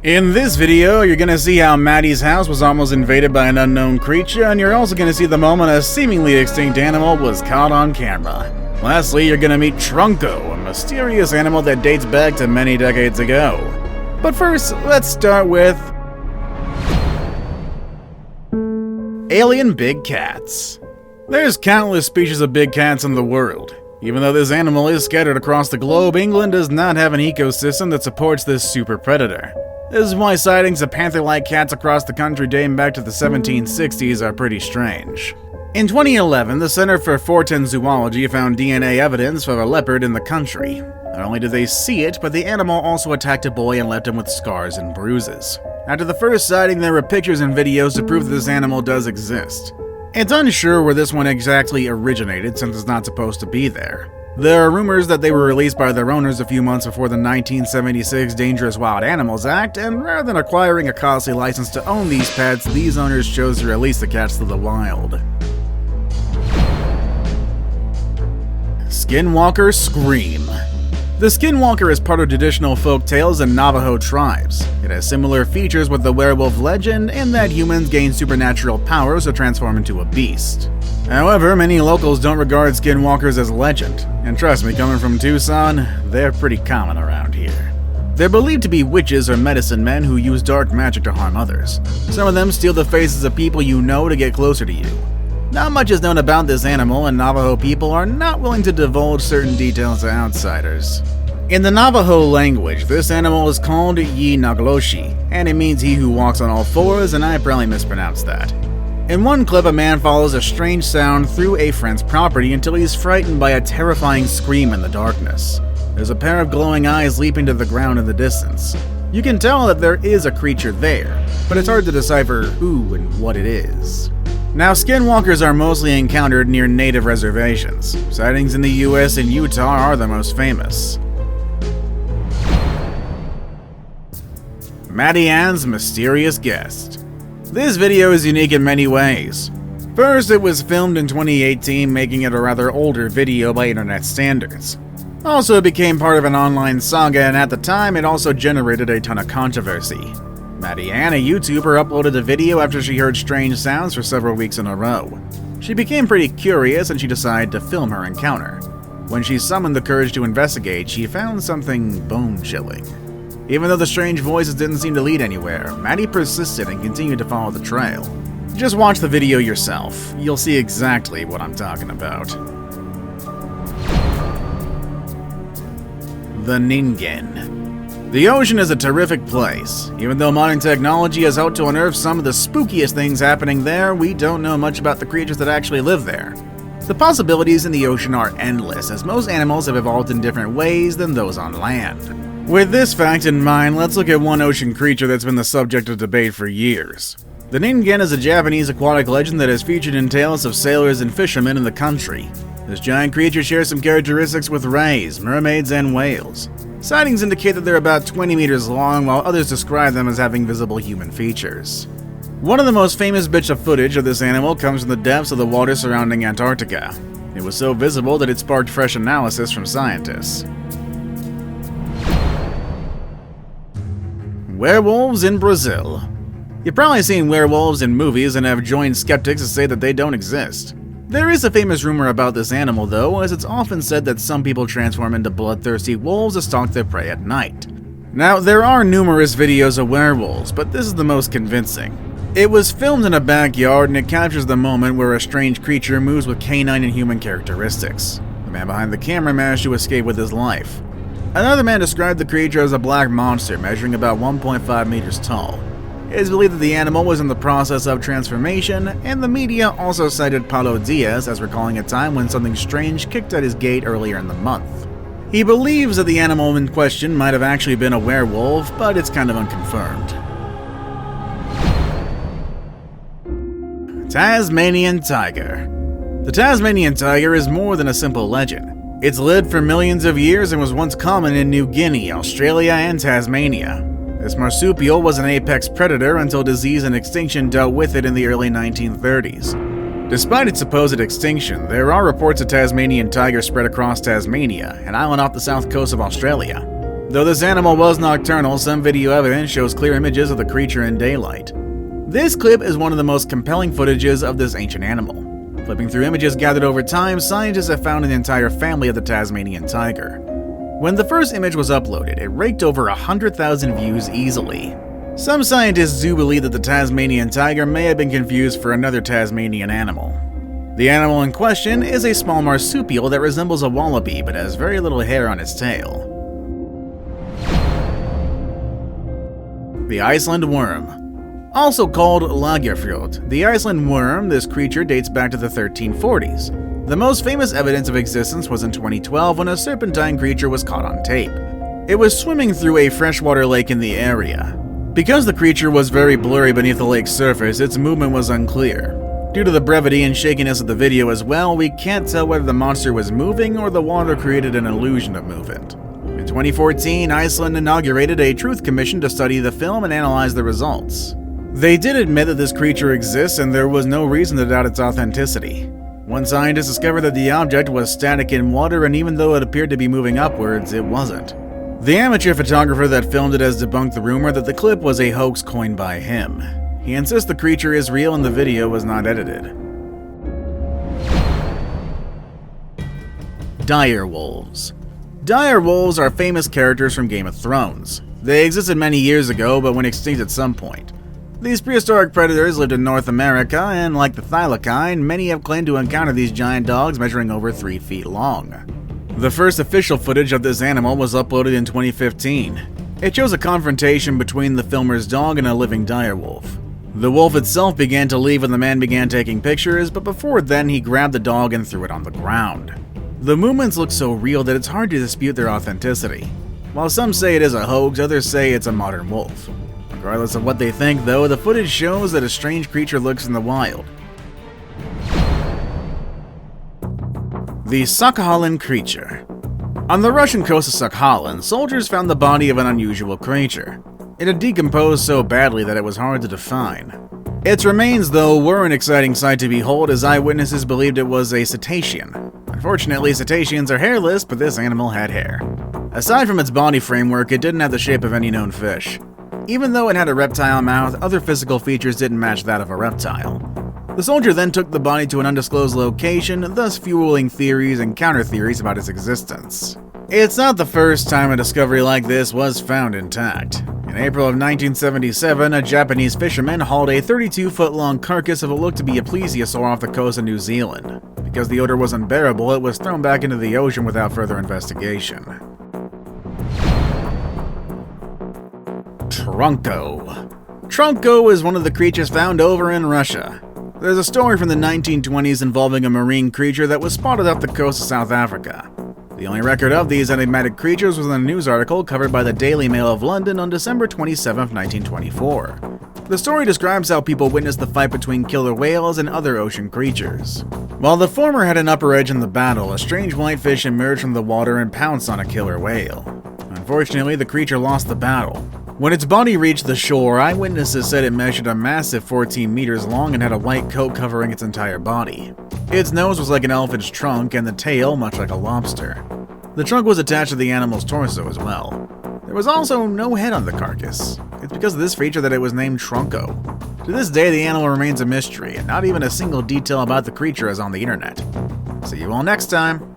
In this video, you're gonna see how Mattie's house was almost invaded by an unknown creature, and you're also gonna see the moment a seemingly extinct animal was caught on camera. Lastly, you're gonna meet Trunko, a mysterious animal that dates back to many decades ago. But first, let's start with alien big cats. There's countless species of big cats in the world. Even though this animal is scattered across the globe, England does not have an ecosystem that supports this super predator. This is why sightings of panther-like cats across the country dating back to the 1760s are pretty strange. In 2011, the Center for Fortean Zoology found DNA evidence of a leopard in the country. Not only did they see it, but the animal also attacked a boy and left him with scars and bruises. After the first sighting, there were pictures and videos to prove that this animal does exist. It's unsure where this one exactly originated, since it's not supposed to be there. There are rumors that they were released by their owners a few months before the 1976 Dangerous Wild Animals Act, and rather than acquiring a costly license to own these pets, these owners chose to release the cats to the wild. Skinwalker Scream. The Skinwalker is part of traditional folk tales and Navajo tribes. It has similar features with the werewolf legend in that humans gain supernatural powers to transform into a beast. However, many locals don't regard skinwalkers as legend, and trust me, coming from Tucson, they're pretty common around here. They're believed to be witches or medicine men who use dark magic to harm others. Some of them steal the faces of people you know to get closer to you. Not much is known about this animal, and Navajo people are not willing to divulge certain details to outsiders. In the Navajo language, this animal is called Yi Nagloshi, and it means he who walks on all fours, and I probably mispronounced that. In one clip, a man follows a strange sound through a friend's property until he's frightened by a terrifying scream in the darkness. There's a pair of glowing eyes leaping to the ground in the distance. You can tell that there is a creature there, but it's hard to decipher who and what it is. Now, skinwalkers are mostly encountered near native reservations. Sightings in the US and Utah are the most famous. Mattie's mysterious guest. This video is unique in many ways. First, it was filmed in 2018, making it a rather older video by internet standards. Also, it became part of an online saga, and at the time, it also generated a ton of controversy. Mattie, a YouTuber, uploaded a video after she heard strange sounds for several weeks in a row. She became pretty curious and she decided to film her encounter. When she summoned the courage to investigate, she found something bone-chilling. Even though the strange voices didn't seem to lead anywhere, Mattie persisted and continued to follow the trail. Just watch the video yourself. You'll see exactly what I'm talking about. The Ningen. The ocean is a terrific place. Even though modern technology has helped to unearth some of the spookiest things happening there, we don't know much about the creatures that actually live there. The possibilities in the ocean are endless, as most animals have evolved in different ways than those on land. With this fact in mind, let's look at one ocean creature that's been the subject of debate for years. The Ningen is a Japanese aquatic legend that is featured in tales of sailors and fishermen in the country. This giant creature shares some characteristics with rays, mermaids, and whales. Sightings indicate that they're about 20 meters long, while others describe them as having visible human features. One of the most famous bits of footage of this animal comes from the depths of the water surrounding Antarctica. It was so visible that it sparked fresh analysis from scientists. Werewolves in Brazil. You've probably seen werewolves in movies and have joined skeptics to say that they don't exist. There is a famous rumor about this animal though, as it's often said that some people transform into bloodthirsty wolves to stalk their prey at night. Now, there are numerous videos of werewolves, but this is the most convincing. It was filmed in a backyard and it captures the moment where a strange creature moves with canine and human characteristics. The man behind the camera managed to escape with his life. Another man described the creature as a black monster measuring about 1.5 meters tall. It is believed that the animal was in the process of transformation, and the media also cited Paulo Diaz as recalling a time when something strange kicked at his gate earlier in the month. He believes that the animal in question might have actually been a werewolf, but it's kind of unconfirmed. Tasmanian Tiger. The Tasmanian Tiger is more than a simple legend. It's lived for millions of years and was once common in New Guinea, Australia, and Tasmania. This marsupial was an apex predator until disease and extinction dealt with it in the early 1930s. Despite its supposed extinction, there are reports of Tasmanian tiger spread across Tasmania, an island off the south coast of Australia. Though this animal was nocturnal, some video evidence shows clear images of the creature in daylight. This clip is one of the most compelling footages of this ancient animal. Flipping through images gathered over time, scientists have found an entire family of the Tasmanian tiger. When the first image was uploaded, it raked over 100,000 views easily. Some scientists do believe that the Tasmanian tiger may have been confused for another Tasmanian animal. The animal in question is a small marsupial that resembles a wallaby but has very little hair on its tail. The Iceland Worm. Also called Lagerfjord, the Iceland Worm, this creature dates back to the 1340s. The most famous evidence of existence was in 2012 when a serpentine creature was caught on tape. It was swimming through a freshwater lake in the area. Because the creature was very blurry beneath the lake's surface, its movement was unclear. Due to the brevity and shakiness of the video as well, we can't tell whether the monster was moving or the water created an illusion of movement. In 2014, Iceland inaugurated a truth commission to study the film and analyze the results. They did admit that this creature exists and there was no reason to doubt its authenticity. One scientist discovered that the object was static in water, and even though it appeared to be moving upwards, it wasn't. The amateur photographer that filmed it has debunked the rumor that the clip was a hoax coined by him. He insists the creature is real and the video was not edited. Dire wolves. Dire wolves are famous characters from Game of Thrones. They existed many years ago but went extinct at some point. These prehistoric predators lived in North America, and like the thylacine, many have claimed to encounter these giant dogs measuring over 3 feet long. The first official footage of this animal was uploaded in 2015. It shows a confrontation between the filmer's dog and a living dire wolf. The wolf itself began to leave when the man began taking pictures, but before then he grabbed the dog and threw it on the ground. The movements look so real that it's hard to dispute their authenticity. While some say it is a hoax, others say it's a modern wolf. Regardless of what they think though, the footage shows that a strange creature lurks in the wild. The Sakhalin creature. On the Russian coast of Sakhalin, soldiers found the body of an unusual creature. It had decomposed so badly that it was hard to define. Its remains, though, were an exciting sight to behold, as eyewitnesses believed it was a cetacean. Unfortunately, cetaceans are hairless, but this animal had hair. Aside from its body framework, it didn't have the shape of any known fish. Even though it had a reptile mouth, other physical features didn't match that of a reptile. The soldier then took the body to an undisclosed location, thus fueling theories and counter-theories about its existence. It's not the first time a discovery like this was found intact. In April of 1977, a Japanese fisherman hauled a 32-foot-long carcass of what looked to be a plesiosaur off the coast of New Zealand. Because the odor was unbearable, it was thrown back into the ocean without further investigation. Trunko. Trunko is one of the creatures found over in Russia. There's a story from the 1920s involving a marine creature that was spotted off the coast of South Africa. The only record of these enigmatic creatures was in a news article covered by the Daily Mail of London on December 27, 1924. The story describes how people witnessed the fight between killer whales and other ocean creatures. While the former had an upper edge in the battle, a strange whitefish emerged from the water and pounced on a killer whale. Unfortunately, the creature lost the battle. When its body reached the shore, eyewitnesses said it measured a massive 14 meters long and had a white coat covering its entire body. Its nose was like an elephant's trunk, and the tail much like a lobster. The trunk was attached to the animal's torso as well. There was also no head on the carcass. It's because of this feature that it was named Trunko. To this day, the animal remains a mystery, and not even a single detail about the creature is on the internet. See you all next time!